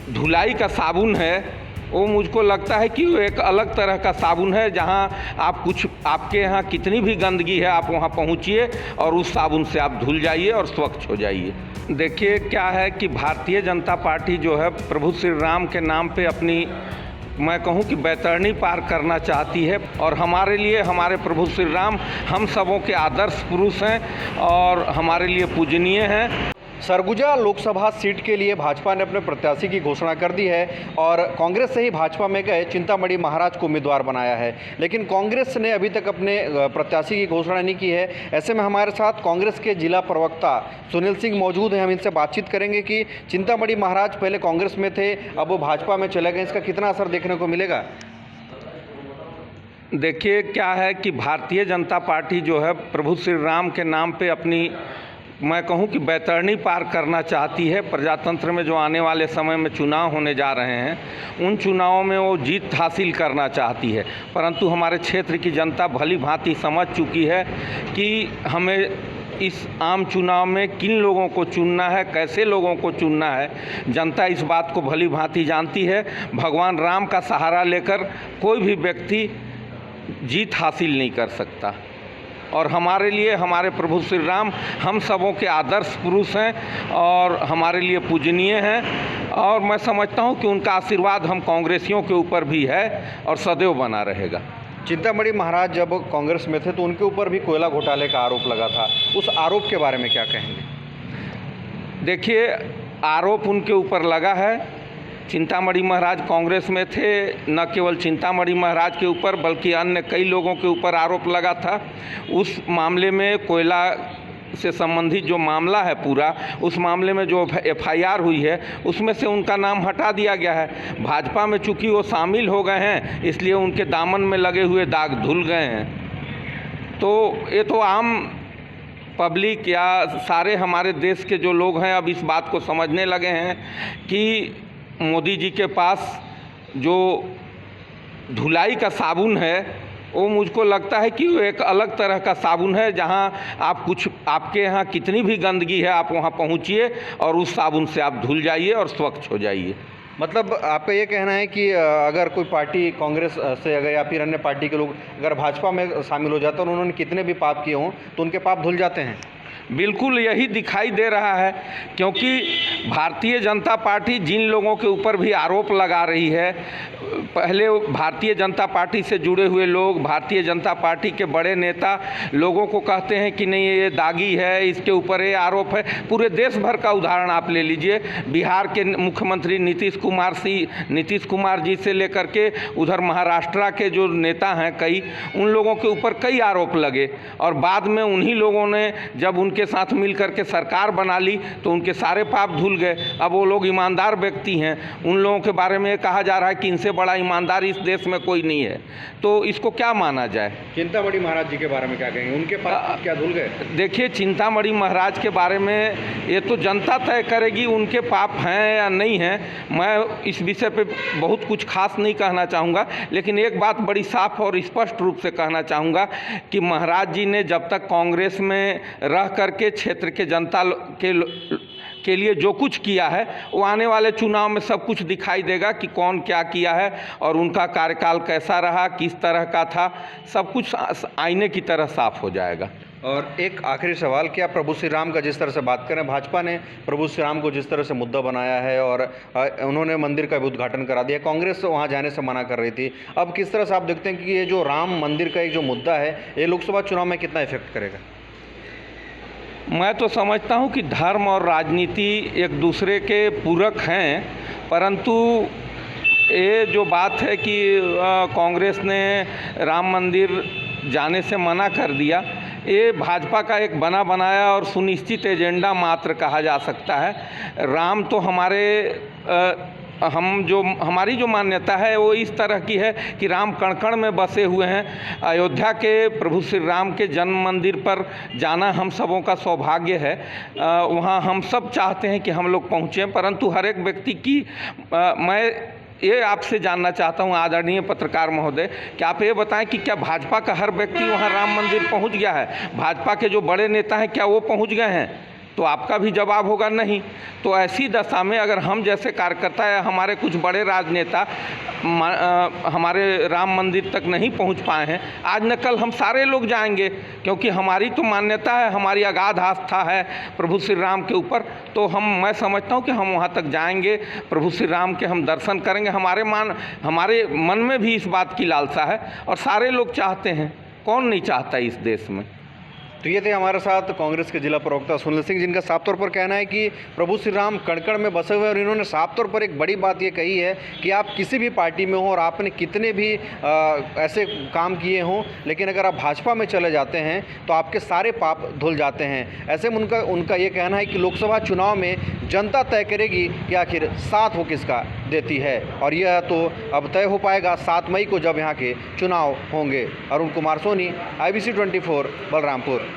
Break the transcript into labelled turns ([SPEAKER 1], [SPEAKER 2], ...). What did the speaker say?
[SPEAKER 1] धुलाई का साबुन है वो मुझको लगता है कि वो एक अलग तरह का साबुन है, जहां आपके यहाँ कितनी भी गंदगी है आप वहां पहुंचिए और उस साबुन से आप धुल जाइए और स्वच्छ हो जाइए। देखिए क्या है कि भारतीय जनता पार्टी जो है प्रभु श्री राम के नाम पे अपनी, मैं कहूं कि बैतरणी पार करना चाहती है। और हमारे लिए हमारे प्रभु श्री राम हम सबों के आदर्श पुरुष हैं और हमारे लिए पूजनीय हैं।
[SPEAKER 2] सरगुजा लोकसभा सीट के लिए भाजपा ने अपने प्रत्याशी की घोषणा कर दी है और कांग्रेस से ही भाजपा में गए चिंतामणि महाराज को उम्मीदवार बनाया है, लेकिन कांग्रेस ने अभी तक अपने प्रत्याशी की घोषणा नहीं की है। ऐसे में हमारे साथ कांग्रेस के जिला प्रवक्ता सुनील सिंह मौजूद हैं। हम इनसे बातचीत करेंगे कि चिंतामणि महाराज पहले कांग्रेस में थे, अब वो भाजपा में चले गए, इसका कितना असर देखने को मिलेगा।
[SPEAKER 1] देखिए क्या है कि भारतीय जनता पार्टी जो है प्रभु श्री राम के नाम पे अपनी, मैं कहूं कि बैतरणी पार करना चाहती है। प्रजातंत्र में जो आने वाले समय में चुनाव होने जा रहे हैं उन चुनावों में वो जीत हासिल करना चाहती है, परंतु हमारे क्षेत्र की जनता भली भांति समझ चुकी है कि हमें इस आम चुनाव में किन लोगों को चुनना है, कैसे लोगों को चुनना है। जनता इस बात को भली भांति जानती है। भगवान राम का सहारा लेकर कोई भी व्यक्ति जीत हासिल नहीं कर सकता और हमारे लिए हमारे प्रभु श्री राम हम सबों के आदर्श पुरुष हैं और हमारे लिए पूजनीय हैं और मैं समझता हूं कि उनका आशीर्वाद हम कांग्रेसियों के ऊपर भी है और सदैव बना रहेगा।
[SPEAKER 2] चिंतामणि महाराज जब कांग्रेस में थे तो उनके ऊपर भी कोयला घोटाले का आरोप लगा था, उस आरोप के बारे में क्या कहेंगे।
[SPEAKER 1] देखिए आरोप उनके ऊपर लगा है। चिंतामणि महाराज कांग्रेस में थे, न केवल चिंतामणि महाराज के ऊपर बल्कि अन्य कई लोगों के ऊपर आरोप लगा था। उस मामले में कोयला से संबंधित जो मामला है पूरा, उस मामले में जो FIR हुई है उसमें से उनका नाम हटा दिया गया है। भाजपा में चूंकि वो शामिल हो गए हैं इसलिए उनके दामन में लगे हुए दाग धुल गए हैं। तो ये तो आम पब्लिक या सारे हमारे देश के जो लोग हैं अब इस बात को समझने लगे हैं कि मोदी जी के पास जो धुलाई का साबुन है वो मुझको लगता है कि वो एक अलग तरह का साबुन है, जहां आपके यहाँ कितनी भी गंदगी है आप वहां पहुंचिए और उस साबुन से आप धुल जाइए और स्वच्छ हो जाइए।
[SPEAKER 2] मतलब आपका ये कहना है कि अगर कोई पार्टी कांग्रेस से अगर या फिर अन्य पार्टी के लोग अगर भाजपा में शामिल हो जाते हैं और उन्होंने कितने भी पाप किए हों तो उनके पाप धुल जाते हैं।
[SPEAKER 1] बिल्कुल यही दिखाई दे रहा है, क्योंकि भारतीय जनता पार्टी जिन लोगों के ऊपर भी आरोप लगा रही है, पहले भारतीय जनता पार्टी से जुड़े हुए लोग, भारतीय जनता पार्टी के बड़े नेता लोगों को कहते हैं कि नहीं ये दागी है, इसके ऊपर ये आरोप है। पूरे देश भर का उदाहरण आप ले लीजिए, बिहार के मुख्यमंत्री नीतीश कुमार जी से लेकर के उधर महाराष्ट्र के जो नेता हैं कई, उन लोगों के ऊपर कई आरोप लगे और बाद में उन्हीं लोगों ने जब उनके साथ मिलकर के सरकार बना ली तो उनके सारे पाप धुल गए। अब वो लोग ईमानदार व्यक्ति हैं, उन लोगों के बारे में कहा जा रहा है कि इनसे बड़ा ईमानदार इस देश में कोई नहीं है, तो इसको क्या माना जाए।
[SPEAKER 2] चिंतामणि महाराज जी के बारे में क्या कहेंगे, उनके पाप क्या धुल गए।
[SPEAKER 1] देखिए चिंतामणि महाराज के बारे में ये तो जनता तय करेगी उनके पाप हैं या नहीं हैं। मैं इस विषय पे बहुत कुछ खास नहीं कहना चाहूँगा, लेकिन एक बात बड़ी साफ और स्पष्ट रूप से कहना चाहूँगा कि महाराज जी ने जब तक कांग्रेस में रह करके क्षेत्र के जनता के लिए जो कुछ किया है वो आने वाले चुनाव में सब कुछ दिखाई देगा कि कौन क्या किया है और उनका कार्यकाल कैसा रहा, किस तरह का था, सब कुछ आईने की तरह साफ हो जाएगा।
[SPEAKER 2] और एक आखिरी सवाल, क्या प्रभु श्री राम का जिस तरह से बात करें, भाजपा ने प्रभु श्री राम को जिस तरह से मुद्दा बनाया है और उन्होंने मंदिर का भी उद्घाटन करा दिया, कांग्रेस वहां जाने से मना कर रही थी, अब किस तरह से आप देखते हैं कि ये जो राम मंदिर का एक जो मुद्दा है ये लोकसभा चुनाव में कितना इफेक्ट करेगा।
[SPEAKER 1] मैं तो समझता हूं कि धर्म और राजनीति एक दूसरे के पूरक हैं, परंतु ये जो बात है कि कांग्रेस ने राम मंदिर जाने से मना कर दिया, ये भाजपा का एक बना बनाया और सुनिश्चित एजेंडा मात्र कहा जा सकता है। राम तो हमारी जो मान्यता है वो इस तरह की है कि राम कण कण में बसे हुए हैं। अयोध्या के प्रभु श्री राम के जन्म मंदिर पर जाना हम सबों का सौभाग्य है। वहाँ हम सब चाहते हैं कि हम लोग पहुँचें, परंतु हर एक व्यक्ति की मैं ये आपसे जानना चाहता हूँ आदरणीय पत्रकार महोदय कि आप ये बताएं कि क्या भाजपा का हर व्यक्ति वहाँ राम मंदिर पहुँच गया है? भाजपा के जो बड़े नेता हैं क्या वो पहुँच गए हैं? तो आपका भी जवाब होगा नहीं। तो ऐसी दशा में अगर हम जैसे कार्यकर्ता या हमारे कुछ बड़े राजनेता हमारे राम मंदिर तक नहीं पहुंच पाए हैं, आज न कल हम सारे लोग जाएंगे, क्योंकि हमारी तो मान्यता है, हमारी अगाध आस्था है प्रभु श्री राम के ऊपर। तो मैं समझता हूं कि हम वहां तक जाएंगे, प्रभु श्री राम के हम दर्शन करेंगे। हमारे मन में भी इस बात की लालसा है और सारे लोग चाहते हैं, कौन नहीं चाहता इस देश में।
[SPEAKER 2] तो ये थे हमारे साथ कांग्रेस के जिला प्रवक्ता सुनील सिंह, जिनका साफ तौर पर कहना है कि प्रभु श्री राम कण-कण में बसे हुए हैं। और इन्होंने साफ तौर पर एक बड़ी बात ये कही है कि आप किसी भी पार्टी में हो और आपने कितने भी ऐसे काम किए हों, लेकिन अगर आप भाजपा में चले जाते हैं तो आपके सारे पाप धुल जाते हैं। ऐसे में उनका ये कहना है कि लोकसभा चुनाव में जनता तय करेगी कि आखिर साथ वो किसका देती है, और यह तो अब तय हो पाएगा 7 मई को, जब यहाँ के चुनाव होंगे। अरुण कुमार सोनी, IBC 24, बलरामपुर।